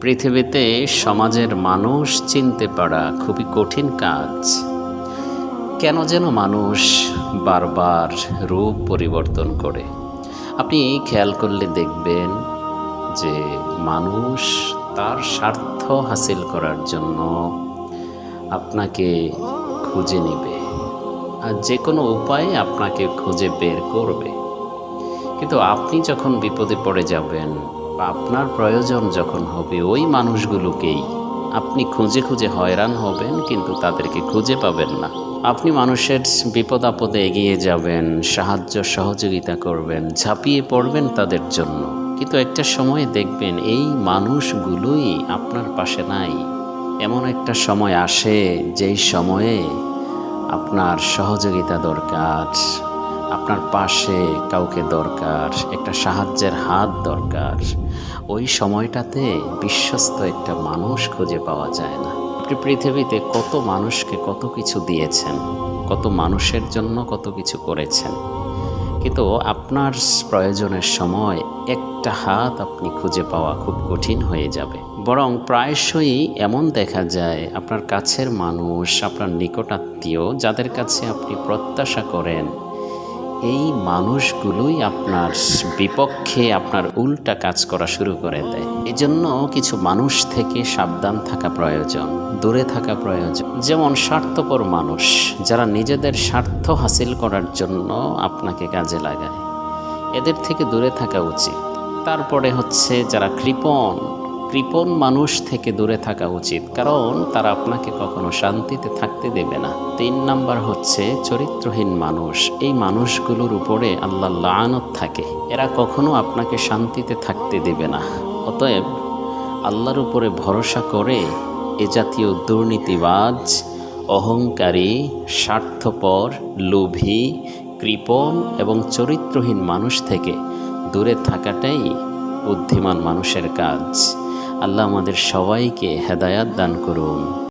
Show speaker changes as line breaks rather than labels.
পৃথিবীতে সমাজের মানুষ চিনতে পারা খুবই কঠিন কাজ। কেন যেন মানুষ বারবার রূপ পরিবর্তন করে। আপনি খেয়াল করলে দেখবেন যে মানুষ তার স্বার্থ হাসিল করার জন্য আপনাকে খুঁজে নেবে আর যে কোনো উপায়ে আপনাকে খুঁজে বের করবে। কিন্তু আপনি যখন বিপদে পড়ে যাবেন বা আপনার প্রয়োজন যখন হবে, ওই মানুষগুলোকেই আপনি খুঁজে খুঁজে হয়রান হবেন, কিন্তু তাদেরকে খুঁজে পাবেন না। আপনি মানুষের বিপদ আপদে এগিয়ে যাবেন, সাহায্য সহযোগিতা করবেন, ঝাঁপিয়ে পড়বেন তাদের জন্য, কিন্তু একটা সময় দেখবেন এই মানুষগুলোই আপনার পাশে নাই। এমন একটা সময় আসে যেই সময়ে আপনার সহযোগিতা দরকার, আপনার পাশে কাউকে দরকার, একটা সাহায্যের হাত দরকার। ওই সময়টাতে বিশ্বস্ত একটা মানুষ খুঁজে পাওয়া যায় না। আপনি পৃথিবীতে কত মানুষকে কত কিছু দিয়েছেন, কত মানুষের জন্য কত কিছু করেছেন, কিন্তু আপনার প্রয়োজনের সময় একটা হাত আপনি খুঁজে পাওয়া খুব কঠিন হয়ে যাবে। বরং প্রায়শই এমন দেখা যায় আপনার কাছের মানুষ, আপনার নিকটাত্মীয়, যাদের কাছে আপনি প্রত্যাশা করেন, এই মানুষগুলোই আপনার বিপক্ষে আপনার উল্টা কাজ করা শুরু করে দেয়। এজন্য কিছু মানুষ থেকে সাবধান থাকা প্রয়োজন, দূরে থাকা প্রয়োজন। যেমন স্বার্থপর মানুষ, যারা নিজেদের স্বার্থ হাসিল করার জন্য আপনাকে কাজে লাগায়, এদের থেকে দূরে থাকা উচিত। তারপরে হচ্ছে যারা কৃপণ মানুষ থেকে দূরে থাকা উচিত, কারণ তারা আপনাকে কখনো শান্তিতে থাকতে দেবে না। 3 নাম্বার হচ্ছে চরিত্রহীন মানুষ। এই মানুষগুলোর উপরে আল্লাহর লাআনত থাকে, এরা কখনো আপনাকে শান্তিতে থাকতে দেবে না। অতএব আল্লাহর উপরে ভরসা করে এ জাতীয় দুর্নীতিবাজ, অহংকারী, স্বার্থপর, লোভী, কৃপণ এবং চরিত্রহীন মানুষ থেকে দূরে থাকাটাই বুদ্ধিমান মানুষের কাজ। আল্লাহ আমাদের সবাইকে হেদায়াত দান করুন।